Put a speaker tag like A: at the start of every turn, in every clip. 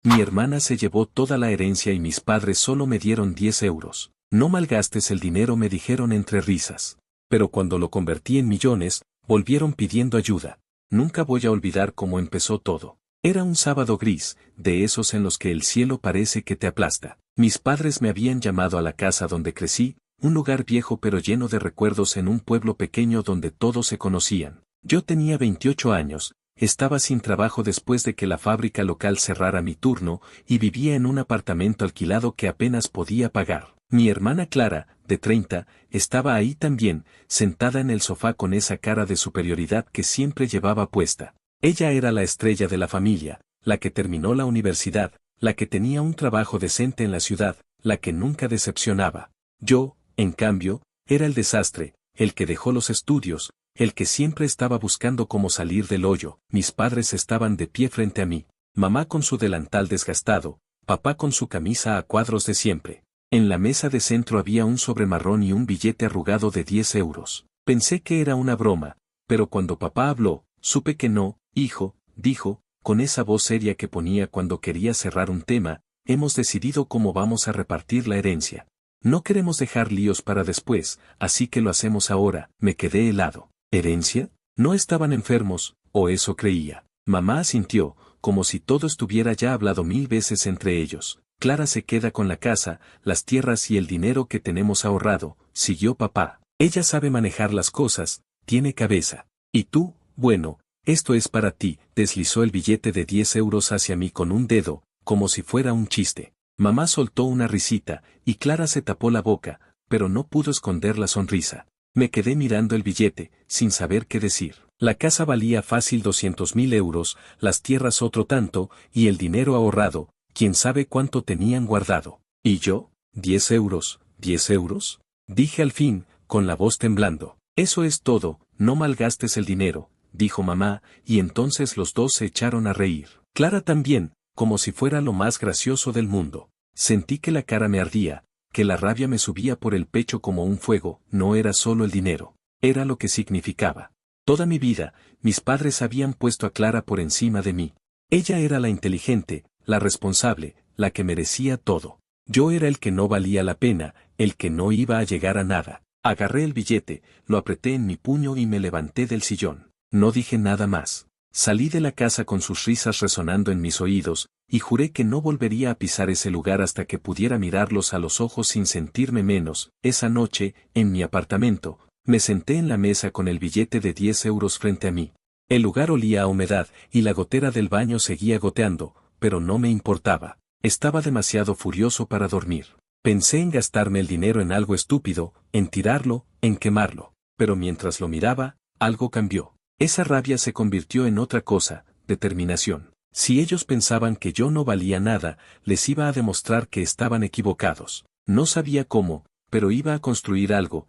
A: Mi hermana se llevó toda la herencia y mis padres solo me dieron 10 euros. No malgastes el dinero, me dijeron entre risas. Pero cuando lo convertí en millones, volvieron pidiendo ayuda. Nunca voy a olvidar cómo empezó todo. Era un sábado gris, de esos en los que el cielo parece que te aplasta. Mis padres me habían llamado a la casa donde crecí, un lugar viejo pero lleno de recuerdos en un pueblo pequeño donde todos se conocían. Yo tenía 28 años, estaba sin trabajo después de que la fábrica local cerrara mi turno y vivía en un apartamento alquilado que apenas podía pagar. Mi hermana Clara, de 30, estaba ahí también, sentada en el sofá con esa cara de superioridad que siempre llevaba puesta. Ella era la estrella de la familia, la que terminó la universidad, la que tenía un trabajo decente en la ciudad, la que nunca decepcionaba. Yo, en cambio, era el desastre, el que dejó los estudios, el que siempre estaba buscando cómo salir del hoyo. Mis padres estaban de pie frente a mí, mamá con su delantal desgastado, papá con su camisa a cuadros de siempre. En la mesa de centro había un sobre marrón y un billete arrugado de 10 euros. Pensé que era una broma, pero cuando papá habló, supe que no. Hijo, dijo, con esa voz seria que ponía cuando quería cerrar un tema, hemos decidido cómo vamos a repartir la herencia. No queremos dejar líos para después, así que lo hacemos ahora. Me quedé helado. ¿Herencia? ¿No estaban enfermos, o eso creía? Mamá asintió, como si todo estuviera ya hablado 1000 veces entre ellos. Clara se queda con la casa, las tierras y el dinero que tenemos ahorrado, siguió papá. Ella sabe manejar las cosas, tiene cabeza. ¿Y tú? Bueno, esto es para ti. Deslizó el billete de 10 euros hacia mí con un dedo, como si fuera un chiste. Mamá soltó una risita, y Clara se tapó la boca, pero no pudo esconder la sonrisa. Me quedé mirando el billete, sin saber qué decir. La casa valía fácil 200.000 euros, las tierras otro tanto, y el dinero ahorrado, quién sabe cuánto tenían guardado. ¿Y yo? ¿10 euros? ¿10 euros? Dije al fin, con la voz temblando. Eso es todo, no malgastes el dinero, dijo mamá, y entonces los dos se echaron a reír. Clara también, como si fuera lo más gracioso del mundo. Sentí que la cara me ardía, que la rabia me subía por el pecho como un fuego. No era solo el dinero, era lo que significaba. Toda mi vida, mis padres habían puesto a Clara por encima de mí. Ella era la inteligente, la responsable, la que merecía todo. Yo era el que no valía la pena, el que no iba a llegar a nada. Agarré el billete, lo apreté en mi puño y me levanté del sillón. No dije nada más. Salí de la casa con sus risas resonando en mis oídos, y juré que no volvería a pisar ese lugar hasta que pudiera mirarlos a los ojos sin sentirme menos. Esa noche, en mi apartamento, me senté en la mesa con el billete de 10 euros frente a mí. El lugar olía a humedad, y la gotera del baño seguía goteando, pero no me importaba. Estaba demasiado furioso para dormir. Pensé en gastarme el dinero en algo estúpido, en tirarlo, en quemarlo. Pero mientras lo miraba, algo cambió. Esa rabia se convirtió en otra cosa, determinación. Si ellos pensaban que yo no valía nada, les iba a demostrar que estaban equivocados. No sabía cómo, pero iba a construir algo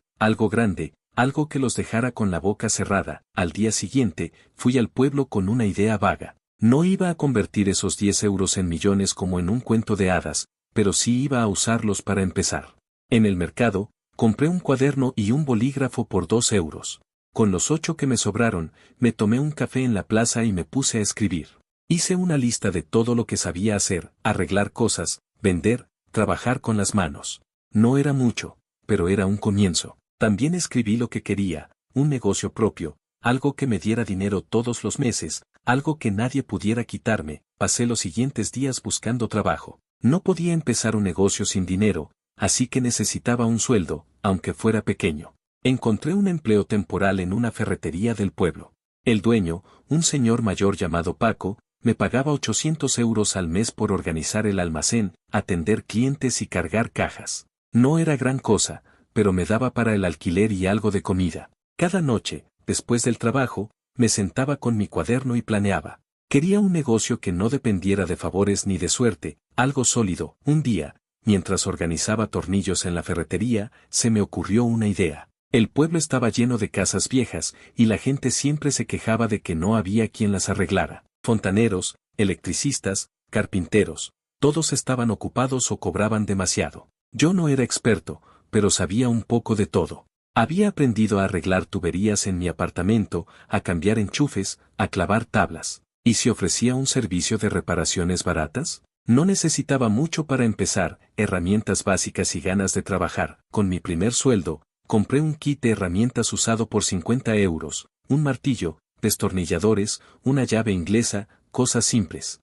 A: grande, algo que los dejara con la boca cerrada. Al día siguiente, fui al pueblo con una idea vaga. No iba a convertir esos 10 euros en millones como en un cuento de hadas, pero sí iba a usarlos para empezar. En el mercado, compré un cuaderno y un bolígrafo por 2 euros. Con los 8 que me sobraron, me tomé un café en la plaza y me puse a escribir. Hice una lista de todo lo que sabía hacer: arreglar cosas, vender, trabajar con las manos. No era mucho, pero era un comienzo. También escribí lo que quería: un negocio propio, algo que me diera dinero todos los meses, algo que nadie pudiera quitarme. Pasé los siguientes días buscando trabajo. No podía empezar un negocio sin dinero, así que necesitaba un sueldo, aunque fuera pequeño. Encontré un empleo temporal en una ferretería del pueblo. El dueño, un señor mayor llamado Paco, me pagaba 800 euros al mes por organizar el almacén, atender clientes y cargar cajas. No era gran cosa, pero me daba para el alquiler y algo de comida. Cada noche, después del trabajo, me sentaba con mi cuaderno y planeaba. Quería un negocio que no dependiera de favores ni de suerte, algo sólido. Un día, mientras organizaba tornillos en la ferretería, se me ocurrió una idea. El pueblo estaba lleno de casas viejas, y la gente siempre se quejaba de que no había quien las arreglara. Fontaneros, electricistas, carpinteros, todos estaban ocupados o cobraban demasiado. Yo no era experto, pero sabía un poco de todo. Había aprendido a arreglar tuberías en mi apartamento, a cambiar enchufes, a clavar tablas. ¿Y si ofrecía un servicio de reparaciones baratas? No necesitaba mucho para empezar, herramientas básicas y ganas de trabajar. Con mi primer sueldo, compré un kit de herramientas usado por 50 euros, un martillo, destornilladores, una llave inglesa, cosas simples.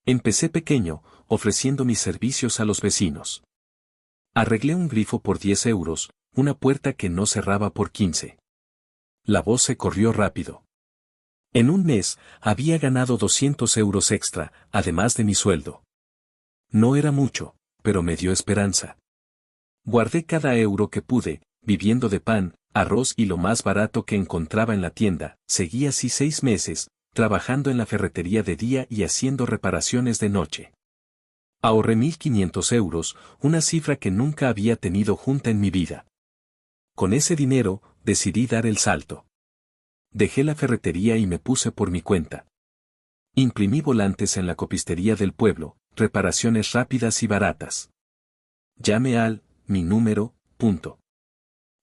A: Empecé pequeño, ofreciendo mis servicios a los vecinos. Arreglé un grifo por 10 euros, una puerta que no cerraba por 15. La voz se corrió rápido. En un mes, había ganado 200 euros extra, además de mi sueldo. No era mucho, pero me dio esperanza. Guardé cada euro que pude, viviendo de pan, arroz y lo más barato que encontraba en la tienda. Seguí así 6 meses, trabajando en la ferretería de día y haciendo reparaciones de noche. Ahorré 1.500 euros, una cifra que nunca había tenido junta en mi vida. Con ese dinero, decidí dar el salto. Dejé la ferretería y me puse por mi cuenta. Imprimí volantes en la copistería del pueblo, reparaciones rápidas y baratas. Llame al, mi número, punto.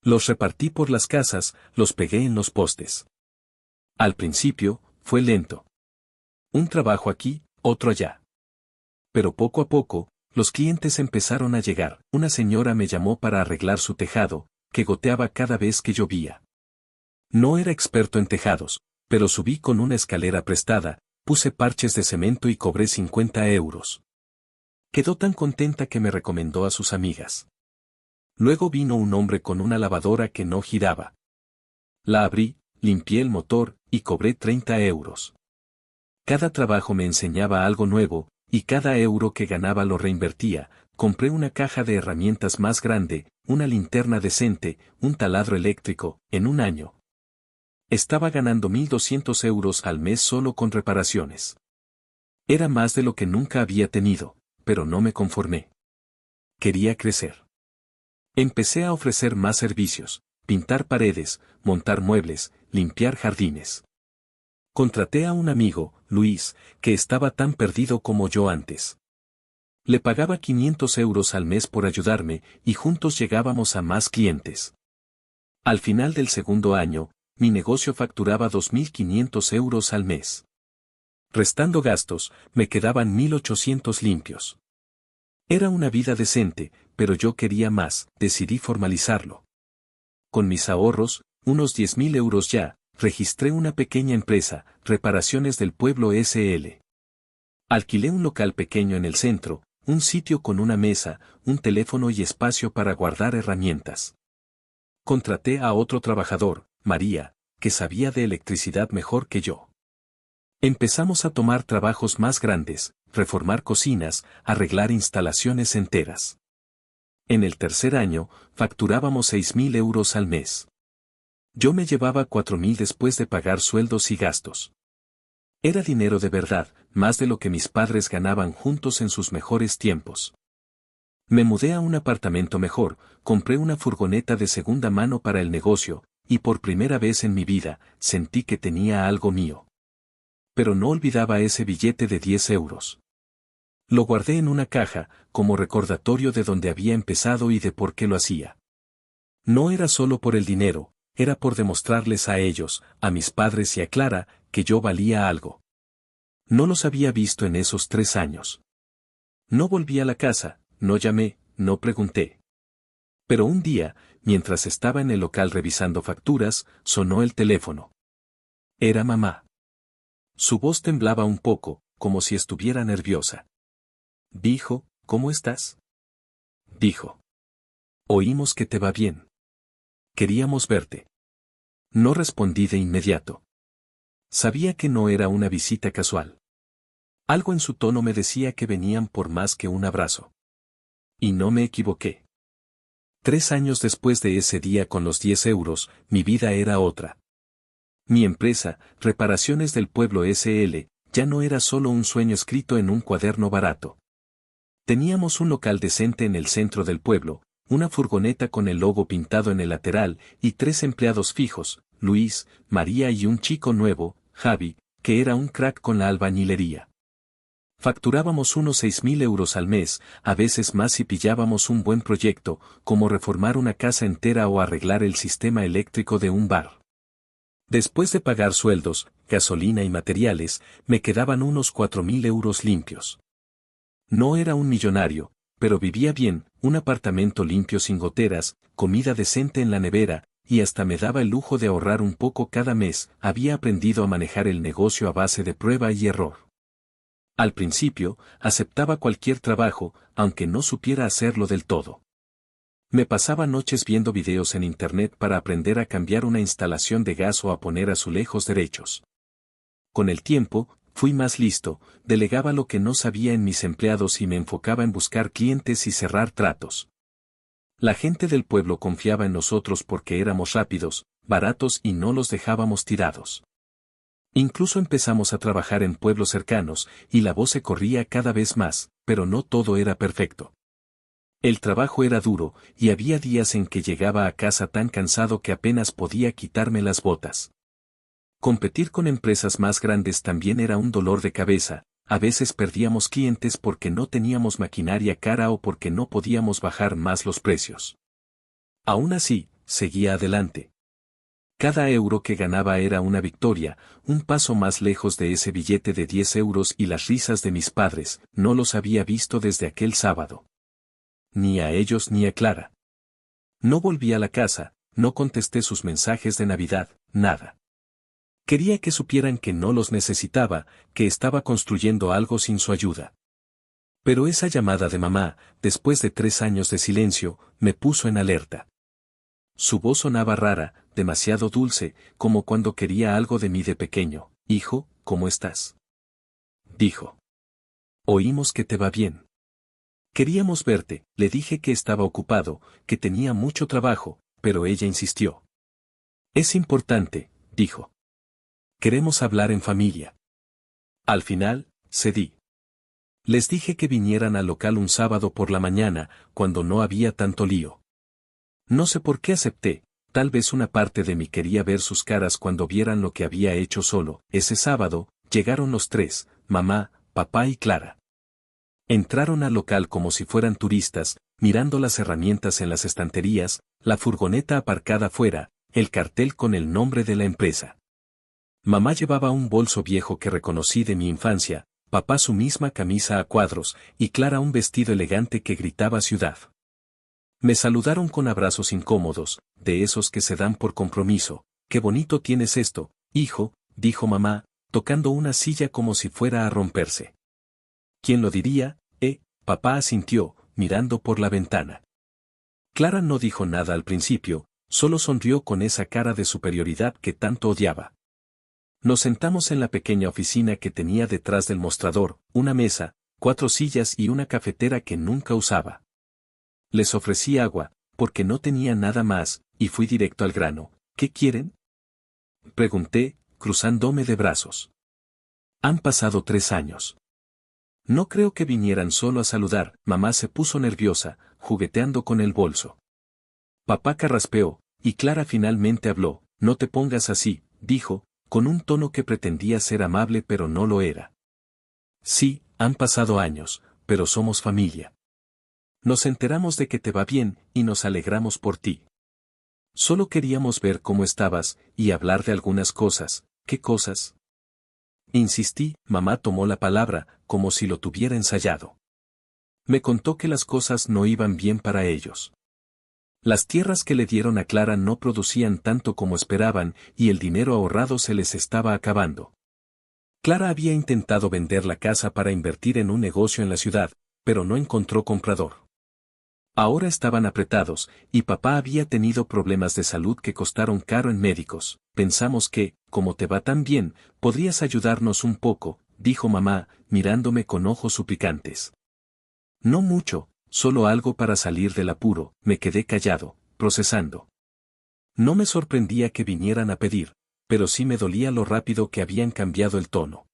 A: Los repartí por las casas, los pegué en los postes. Al principio, fue lento. Un trabajo aquí, otro allá. Pero poco a poco, los clientes empezaron a llegar. Una señora me llamó para arreglar su tejado, que goteaba cada vez que llovía. No era experto en tejados, pero subí con una escalera prestada, puse parches de cemento y cobré 50 euros. Quedó tan contenta que me recomendó a sus amigas. Luego vino un hombre con una lavadora que no giraba. La abrí, limpié el motor, y cobré 30 euros. Cada trabajo me enseñaba algo nuevo, y cada euro que ganaba lo reinvertía. Compré una caja de herramientas más grande, una linterna decente, un taladro eléctrico, en un año. Estaba ganando 1.200 euros al mes solo con reparaciones. Era más de lo que nunca había tenido, pero no me conformé. Quería crecer. Empecé a ofrecer más servicios, pintar paredes, montar muebles, limpiar jardines. Contraté a un amigo, Luis, que estaba tan perdido como yo antes. Le pagaba 500 euros al mes por ayudarme, y juntos llegábamos a más clientes. Al final del segundo año, mi negocio facturaba 2.500 euros al mes. Restando gastos, me quedaban 1.800 limpios. Era una vida decente, pero yo quería más, decidí formalizarlo. Con mis ahorros, unos 10.000 euros ya, registré una pequeña empresa, Reparaciones del Pueblo S.L. Alquilé un local pequeño en el centro, un sitio con una mesa, un teléfono y espacio para guardar herramientas. Contraté a otro trabajador, María, que sabía de electricidad mejor que yo. Empezamos a tomar trabajos más grandes, reformar cocinas, arreglar instalaciones enteras. En el tercer año, facturábamos 6.000 euros al mes. Yo me llevaba 4.000 después de pagar sueldos y gastos. Era dinero de verdad, más de lo que mis padres ganaban juntos en sus mejores tiempos. Me mudé a un apartamento mejor, compré una furgoneta de segunda mano para el negocio, y por primera vez en mi vida, sentí que tenía algo mío. Pero no olvidaba ese billete de 10 euros. Lo guardé en una caja, como recordatorio de dónde había empezado y de por qué lo hacía. No era solo por el dinero, era por demostrarles a ellos, a mis padres y a Clara, que yo valía algo. No los había visto en esos 3 años. No volví a la casa, no llamé, no pregunté. Pero un día, mientras estaba en el local revisando facturas, sonó el teléfono. Era mamá. Su voz temblaba un poco, como si estuviera nerviosa. Dijo, ¿cómo estás? Dijo. Oímos que te va bien. Queríamos verte. No respondí de inmediato. Sabía que no era una visita casual. Algo en su tono me decía que venían por más que un abrazo. Y no me equivoqué. 3 años después de ese día con los 10 euros, mi vida era otra. Mi empresa, Reparaciones del Pueblo S.L., ya no era solo un sueño escrito en un cuaderno barato. Teníamos un local decente en el centro del pueblo, una furgoneta con el logo pintado en el lateral y 3 empleados fijos, Luis, María y un chico nuevo, Javi, que era un crack con la albañilería. Facturábamos unos 6.000 euros al mes, a veces más si pillábamos un buen proyecto, como reformar una casa entera o arreglar el sistema eléctrico de un bar. Después de pagar sueldos, gasolina y materiales, me quedaban unos 4.000 euros limpios. No era un millonario, pero vivía bien, un apartamento limpio sin goteras, comida decente en la nevera, y hasta me daba el lujo de ahorrar un poco cada mes. Había aprendido a manejar el negocio a base de prueba y error. Al principio, aceptaba cualquier trabajo, aunque no supiera hacerlo del todo. Me pasaba noches viendo videos en internet para aprender a cambiar una instalación de gas o a poner azulejos derechos. Con el tiempo, fui más listo, delegaba lo que no sabía en mis empleados y me enfocaba en buscar clientes y cerrar tratos. La gente del pueblo confiaba en nosotros porque éramos rápidos, baratos y no los dejábamos tirados. Incluso empezamos a trabajar en pueblos cercanos, y la voz se corría cada vez más, pero no todo era perfecto. El trabajo era duro, y había días en que llegaba a casa tan cansado que apenas podía quitarme las botas. Competir con empresas más grandes también era un dolor de cabeza, a veces perdíamos clientes porque no teníamos maquinaria cara o porque no podíamos bajar más los precios. Aún así, seguía adelante. Cada euro que ganaba era una victoria, un paso más lejos de ese billete de 10 euros y las risas de mis padres. No los había visto desde aquel sábado. Ni a ellos ni a Clara. No volví a la casa, no contesté sus mensajes de Navidad, nada. Quería que supieran que no los necesitaba, que estaba construyendo algo sin su ayuda. Pero esa llamada de mamá, después de 3 años de silencio, me puso en alerta. Su voz sonaba rara, demasiado dulce, como cuando quería algo de mí de pequeño. Hijo, ¿cómo estás? Dijo. Oímos que te va bien. Queríamos verte. Le dije que estaba ocupado, que tenía mucho trabajo, pero ella insistió. Es importante, dijo. Queremos hablar en familia. Al final, cedí. Les dije que vinieran al local un sábado por la mañana, cuando no había tanto lío. No sé por qué acepté, tal vez una parte de mí quería ver sus caras cuando vieran lo que había hecho solo. Ese sábado, llegaron los tres, mamá, papá y Clara. Entraron al local como si fueran turistas, mirando las herramientas en las estanterías, la furgoneta aparcada afuera, el cartel con el nombre de la empresa. Mamá llevaba un bolso viejo que reconocí de mi infancia, papá su misma camisa a cuadros, y Clara un vestido elegante que gritaba ciudad. Me saludaron con abrazos incómodos, de esos que se dan por compromiso. Qué bonito tienes esto, hijo, dijo mamá, tocando una silla como si fuera a romperse. ¿Quién lo diría? Papá asintió, mirando por la ventana. Clara no dijo nada al principio, solo sonrió con esa cara de superioridad que tanto odiaba. Nos sentamos en la pequeña oficina que tenía detrás del mostrador, una mesa, 4 sillas y una cafetera que nunca usaba. Les ofrecí agua, porque no tenía nada más, y fui directo al grano. ¿Qué quieren? Pregunté, cruzándome de brazos. Han pasado 3 años. No creo que vinieran solo a saludar. Mamá se puso nerviosa, jugueteando con el bolso. Papá carraspeó, y Clara finalmente habló. No te pongas así, dijo, con un tono que pretendía ser amable pero no lo era. Sí, han pasado años, pero somos familia. Nos enteramos de que te va bien, y nos alegramos por ti. Solo queríamos ver cómo estabas, y hablar de algunas cosas. ¿Qué cosas? Insistí. Mamá tomó la palabra, como si lo tuviera ensayado. Me contó que las cosas no iban bien para ellos. Las tierras que le dieron a Clara no producían tanto como esperaban, y el dinero ahorrado se les estaba acabando. Clara había intentado vender la casa para invertir en un negocio en la ciudad, pero no encontró comprador. Ahora estaban apretados, y papá había tenido problemas de salud que costaron caro en médicos. Pensamos que, como te va tan bien, podrías ayudarnos un poco, dijo mamá, mirándome con ojos suplicantes. No mucho, solo algo para salir del apuro. Me quedé callado, procesando. No me sorprendía que vinieran a pedir, pero sí me dolía lo rápido que habían cambiado el tono.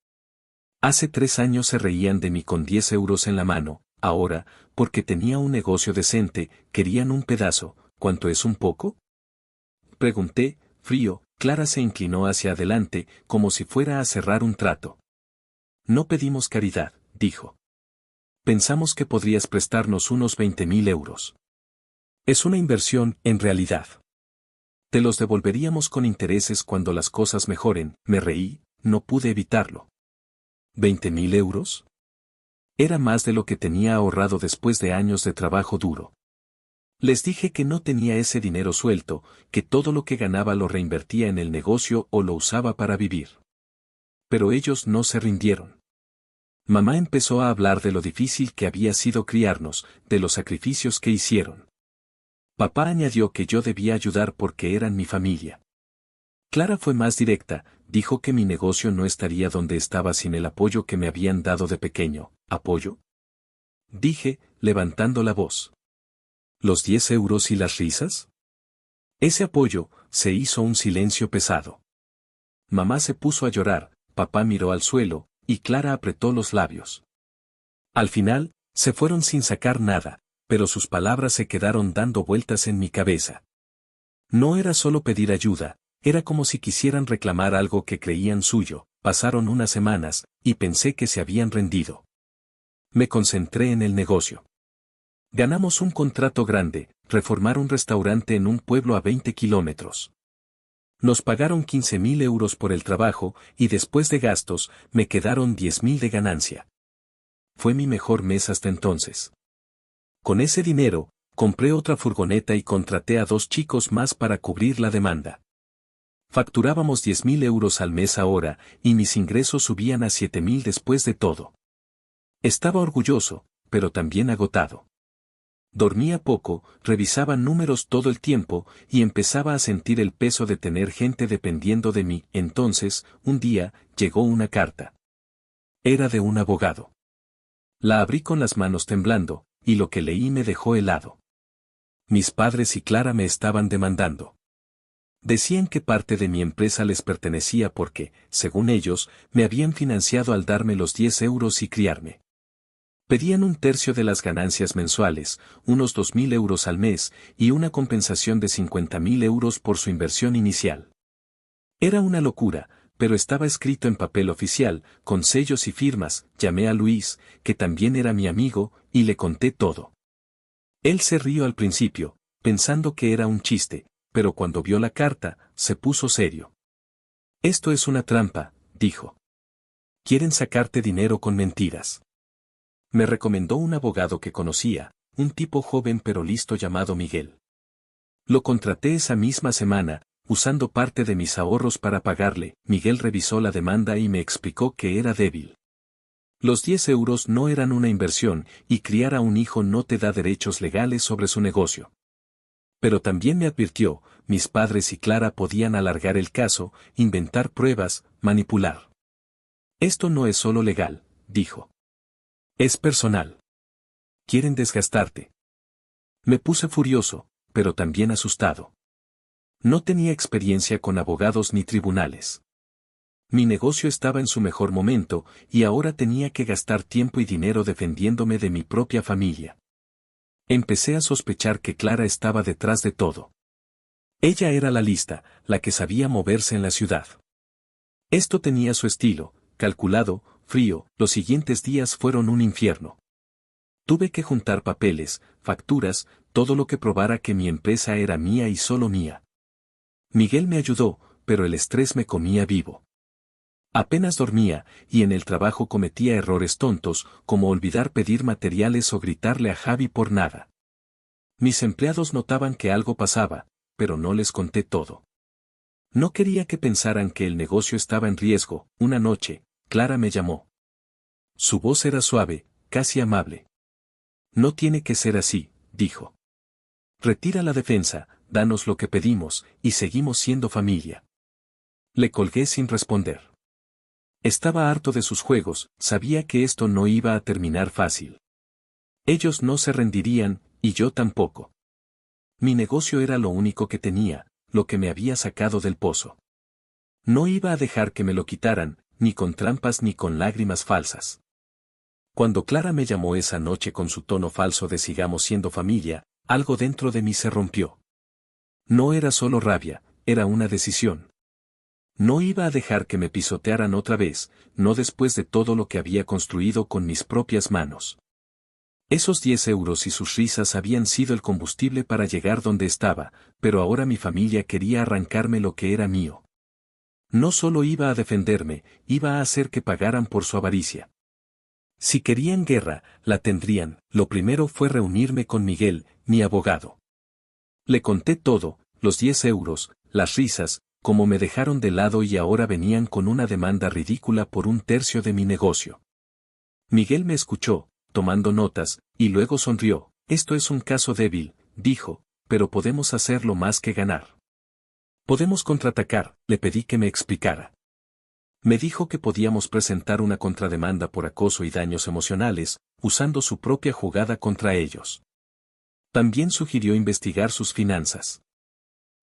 A: Hace 3 años se reían de mí con 10 euros en la mano. Ahora, porque tenía un negocio decente, querían un pedazo. ¿Cuánto es un poco? Pregunté, frío. Clara se inclinó hacia adelante, como si fuera a cerrar un trato. No pedimos caridad, dijo. Pensamos que podrías prestarnos unos 20.000 euros. Es una inversión, en realidad. Te los devolveríamos con intereses cuando las cosas mejoren. Me reí, no pude evitarlo. ¿20.000 euros? Era más de lo que tenía ahorrado después de años de trabajo duro. Les dije que no tenía ese dinero suelto, que todo lo que ganaba lo reinvertía en el negocio o lo usaba para vivir. Pero ellos no se rindieron. Mamá empezó a hablar de lo difícil que había sido criarnos, de los sacrificios que hicieron. Papá añadió que yo debía ayudar porque eran mi familia. Clara fue más directa, dijo que mi negocio no estaría donde estaba sin el apoyo que me habían dado de pequeño. ¿Apoyo? Dije, levantando la voz. ¿Los 10 euros y las risas? Ese apoyo, se hizo un silencio pesado. Mamá se puso a llorar, papá miró al suelo, y Clara apretó los labios. Al final, se fueron sin sacar nada, pero sus palabras se quedaron dando vueltas en mi cabeza. No era solo pedir ayuda, era como si quisieran reclamar algo que creían suyo. Pasaron unas semanas, y pensé que se habían rendido. Me concentré en el negocio. Ganamos un contrato grande, reformar un restaurante en un pueblo a 20 kilómetros. Nos pagaron 15.000 euros por el trabajo, y después de gastos, me quedaron 10.000 de ganancia. Fue mi mejor mes hasta entonces. Con ese dinero, compré otra furgoneta y contraté a 2 chicos más para cubrir la demanda. Facturábamos 10.000 euros al mes ahora, y mis ingresos subían a 7.000 después de todo. Estaba orgulloso, pero también agotado. Dormía poco, revisaba números todo el tiempo, y empezaba a sentir el peso de tener gente dependiendo de mí. Entonces, un día, llegó una carta. Era de un abogado. La abrí con las manos temblando, y lo que leí me dejó helado. Mis padres y Clara me estaban demandando. Decían que parte de mi empresa les pertenecía porque, según ellos, me habían financiado al darme los 10 euros y criarme. Pedían un tercio de las ganancias mensuales, unos 2.000 euros al mes, y una compensación de 50.000 euros por su inversión inicial. Era una locura, pero estaba escrito en papel oficial, con sellos y firmas. Llamé a Luis, que también era mi amigo, y le conté todo. Él se rió al principio, pensando que era un chiste, pero cuando vio la carta, se puso serio. Esto es una trampa, dijo. Quieren sacarte dinero con mentiras. Me recomendó un abogado que conocía, un tipo joven pero listo llamado Miguel. Lo contraté esa misma semana, usando parte de mis ahorros para pagarle. Miguel revisó la demanda y me explicó que era débil. Los 10 euros no eran una inversión, y criar a un hijo no te da derechos legales sobre su negocio. Pero también me advirtió, mis padres y Clara podían alargar el caso, inventar pruebas, manipular. Esto no es solo legal, dijo. Es personal. Quieren desgastarte. Me puse furioso, pero también asustado. No tenía experiencia con abogados ni tribunales. Mi negocio estaba en su mejor momento, y ahora tenía que gastar tiempo y dinero defendiéndome de mi propia familia. Empecé a sospechar que Clara estaba detrás de todo. Ella era la lista, la que sabía moverse en la ciudad. Esto tenía su estilo, calculado, frío. Los siguientes días fueron un infierno. Tuve que juntar papeles, facturas, todo lo que probara que mi empresa era mía y solo mía. Miguel me ayudó, pero el estrés me comía vivo. Apenas dormía, y en el trabajo cometía errores tontos, como olvidar pedir materiales o gritarle a Javi por nada. Mis empleados notaban que algo pasaba, pero no les conté todo. No quería que pensaran que el negocio estaba en riesgo. Una noche, Clara me llamó. Su voz era suave, casi amable. No tiene que ser así, dijo. Retira la defensa, danos lo que pedimos, y seguimos siendo familia. Le colgué sin responder. Estaba harto de sus juegos, sabía que esto no iba a terminar fácil. Ellos no se rendirían, y yo tampoco. Mi negocio era lo único que tenía, lo que me había sacado del pozo. No iba a dejar que me lo quitaran, ni con trampas ni con lágrimas falsas. Cuando Clara me llamó esa noche con su tono falso de sigamos siendo familia, algo dentro de mí se rompió. No era solo rabia, era una decisión. No iba a dejar que me pisotearan otra vez, no después de todo lo que había construido con mis propias manos. Esos 10 euros y sus risas habían sido el combustible para llegar donde estaba, pero ahora mi familia quería arrancarme lo que era mío. No solo iba a defenderme, iba a hacer que pagaran por su avaricia. Si querían guerra, la tendrían. Lo primero fue reunirme con Miguel, mi abogado. Le conté todo, los 10 euros, las risas, cómo me dejaron de lado y ahora venían con una demanda ridícula por un tercio de mi negocio. Miguel me escuchó, tomando notas, y luego sonrió. Esto es un caso débil, dijo, pero podemos hacerlo más que ganar. Podemos contraatacar, le pedí que me explicara. Me dijo que podíamos presentar una contrademanda por acoso y daños emocionales, usando su propia jugada contra ellos. También sugirió investigar sus finanzas.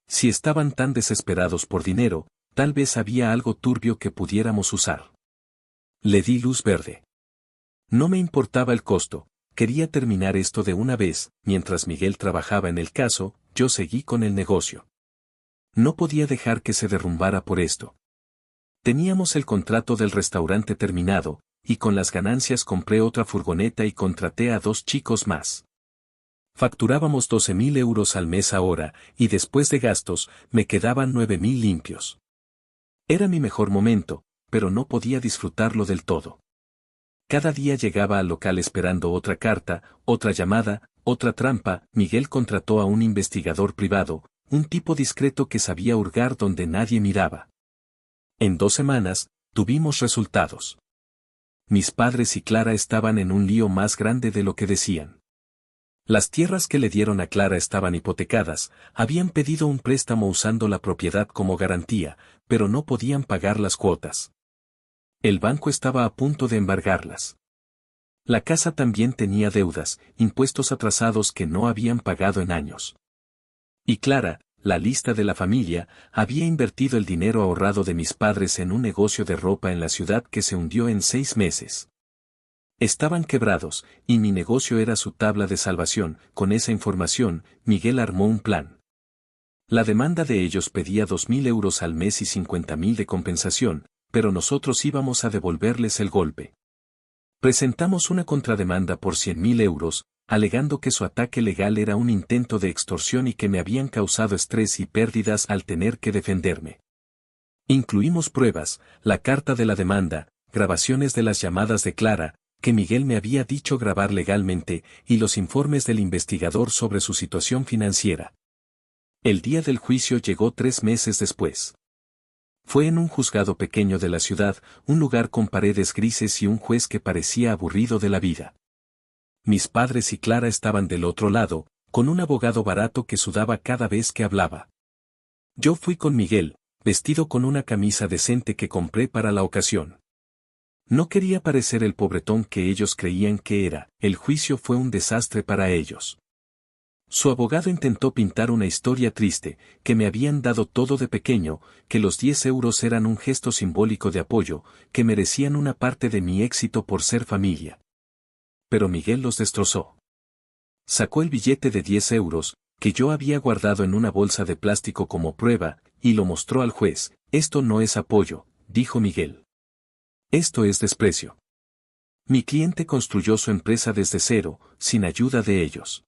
A: Si estaban tan desesperados por dinero, tal vez había algo turbio que pudiéramos usar. Le di luz verde. No me importaba el costo, quería terminar esto de una vez. Mientras Miguel trabajaba en el caso, yo seguí con el negocio. No podía dejar que se derrumbara por esto. Teníamos el contrato del restaurante terminado, y con las ganancias compré otra furgoneta y contraté a 2 chicos más. Facturábamos 12.000 euros al mes ahora, y después de gastos, me quedaban 9.000 limpios. Era mi mejor momento, pero no podía disfrutarlo del todo. Cada día llegaba al local esperando otra carta, otra llamada, otra trampa. Miguel contrató a un investigador privado, un tipo discreto que sabía hurgar donde nadie miraba. En 2 semanas, tuvimos resultados. Mis padres y Clara estaban en un lío más grande de lo que decían. Las tierras que le dieron a Clara estaban hipotecadas, habían pedido un préstamo usando la propiedad como garantía, pero no podían pagar las cuotas. El banco estaba a punto de embargarlas. La casa también tenía deudas, impuestos atrasados que no habían pagado en años. Y Clara, la lista de la familia, había invertido el dinero ahorrado de mis padres en un negocio de ropa en la ciudad que se hundió en 6 meses. Estaban quebrados, y mi negocio era su tabla de salvación. Con esa información, Miguel armó un plan. La demanda de ellos pedía 2.000 euros al mes y 50.000 de compensación, pero nosotros íbamos a devolverles el golpe. Presentamos una contrademanda por 100.000 euros, alegando que su ataque legal era un intento de extorsión y que me habían causado estrés y pérdidas al tener que defenderme. Incluimos pruebas, la carta de la demanda, grabaciones de las llamadas de Clara, que Miguel me había dicho grabar legalmente, y los informes del investigador sobre su situación financiera. El día del juicio llegó 3 meses después. Fue en un juzgado pequeño de la ciudad, un lugar con paredes grises y un juez que parecía aburrido de la vida. Mis padres y Clara estaban del otro lado, con un abogado barato que sudaba cada vez que hablaba. Yo fui con Miguel, vestido con una camisa decente que compré para la ocasión. No quería parecer el pobretón que ellos creían que era. El juicio fue un desastre para ellos. Su abogado intentó pintar una historia triste, que me habían dado todo de pequeño, que los 10 euros eran un gesto simbólico de apoyo, que merecían una parte de mi éxito por ser familia. Pero Miguel los destrozó. Sacó el billete de 10 euros, que yo había guardado en una bolsa de plástico como prueba, y lo mostró al juez. Esto no es apoyo, dijo Miguel. Esto es desprecio. Mi cliente construyó su empresa desde cero, sin ayuda de ellos.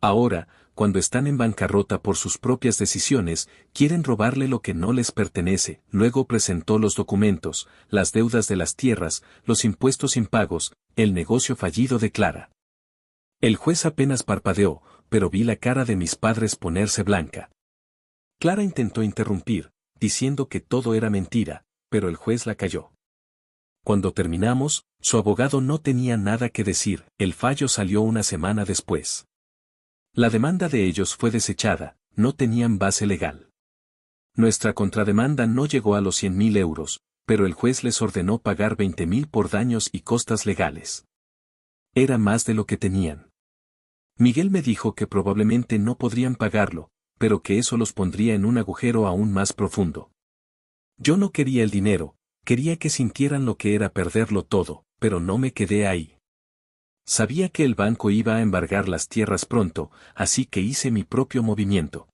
A: Ahora, cuando están en bancarrota por sus propias decisiones, quieren robarle lo que no les pertenece. Luego presentó los documentos, las deudas de las tierras, los impuestos impagos, el negocio fallido de Clara. El juez apenas parpadeó, pero vi la cara de mis padres ponerse blanca. Clara intentó interrumpir, diciendo que todo era mentira, pero el juez la calló. Cuando terminamos, su abogado no tenía nada que decir. El fallo salió una semana después. La demanda de ellos fue desechada, no tenían base legal. Nuestra contrademanda no llegó a los 100.000 euros, pero el juez les ordenó pagar 20.000 por daños y costas legales. Era más de lo que tenían. Miguel me dijo que probablemente no podrían pagarlo, pero que eso los pondría en un agujero aún más profundo. Yo no quería el dinero, quería que sintieran lo que era perderlo todo, pero no me quedé ahí. Sabía que el banco iba a embargar las tierras pronto, así que hice mi propio movimiento.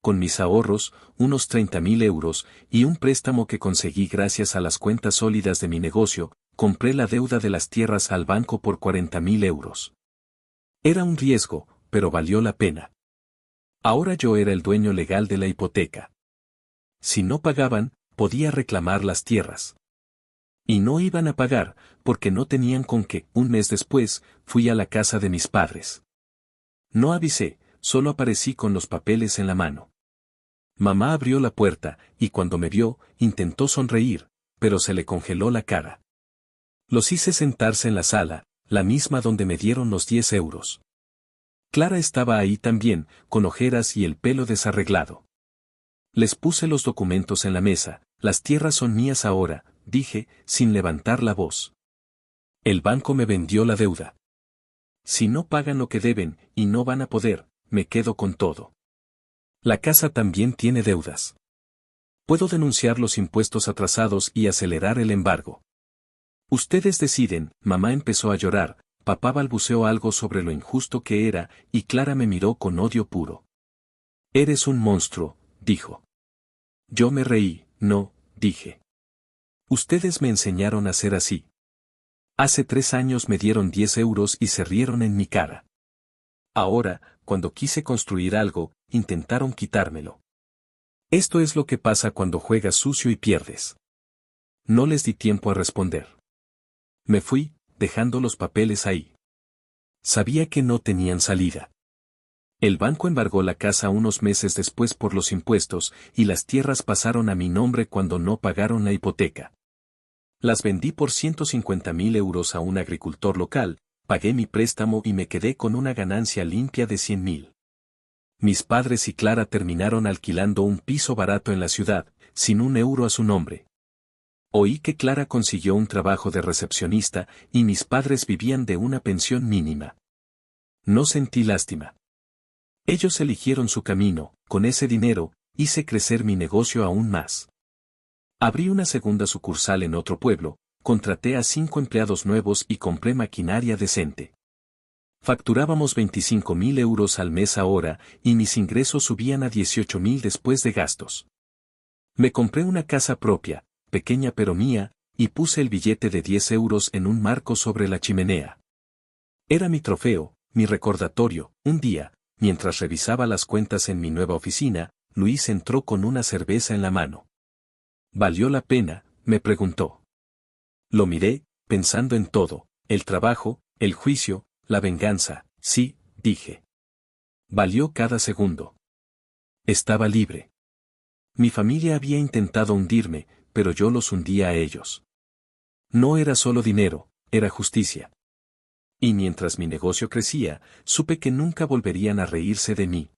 A: Con mis ahorros, unos 30.000 euros, y un préstamo que conseguí gracias a las cuentas sólidas de mi negocio, compré la deuda de las tierras al banco por 40.000 euros. Era un riesgo, pero valió la pena. Ahora yo era el dueño legal de la hipoteca. Si no pagaban, podía reclamar las tierras. Y no iban a pagar, porque no tenían con qué. Un mes después, fui a la casa de mis padres. No avisé, solo aparecí con los papeles en la mano. Mamá abrió la puerta, y cuando me vio, intentó sonreír, pero se le congeló la cara. Los hice sentarse en la sala, la misma donde me dieron los 10 euros. Clara estaba ahí también, con ojeras y el pelo desarreglado. Les puse los documentos en la mesa. Las tierras son mías ahora, dije, sin levantar la voz. El banco me vendió la deuda. Si no pagan lo que deben, y no van a poder, me quedo con todo. La casa también tiene deudas. Puedo denunciar los impuestos atrasados y acelerar el embargo. Ustedes deciden. Mamá empezó a llorar, papá balbuceó algo sobre lo injusto que era, y Clara me miró con odio puro. Eres un monstruo, dijo. Yo me reí. No, dije. Ustedes me enseñaron a ser así. Hace 3 años me dieron 10 euros y se rieron en mi cara. Ahora, cuando quise construir algo, intentaron quitármelo. Esto es lo que pasa cuando juegas sucio y pierdes. No les di tiempo a responder. Me fui, dejando los papeles ahí. Sabía que no tenían salida. El banco embargó la casa unos meses después por los impuestos, y las tierras pasaron a mi nombre cuando no pagaron la hipoteca. Las vendí por 150.000 euros a un agricultor local, pagué mi préstamo y me quedé con una ganancia limpia de 100.000. Mis padres y Clara terminaron alquilando un piso barato en la ciudad, sin un euro a su nombre. Oí que Clara consiguió un trabajo de recepcionista y mis padres vivían de una pensión mínima. No sentí lástima. Ellos eligieron su camino. Con ese dinero, hice crecer mi negocio aún más. Abrí una segunda sucursal en otro pueblo, contraté a 5 empleados nuevos y compré maquinaria decente. Facturábamos 25.000 euros al mes ahora, y mis ingresos subían a 18.000 después de gastos. Me compré una casa propia, pequeña pero mía, y puse el billete de 10 euros en un marco sobre la chimenea. Era mi trofeo, mi recordatorio. Un día, mientras revisaba las cuentas en mi nueva oficina, Luis entró con una cerveza en la mano. ¿Valió la pena?, me preguntó. Lo miré, pensando en todo, el trabajo, el juicio, la venganza. Sí, dije. Valió cada segundo. Estaba libre. Mi familia había intentado hundirme, pero yo los hundía a ellos. No era solo dinero, era justicia. Y mientras mi negocio crecía, supe que nunca volverían a reírse de mí.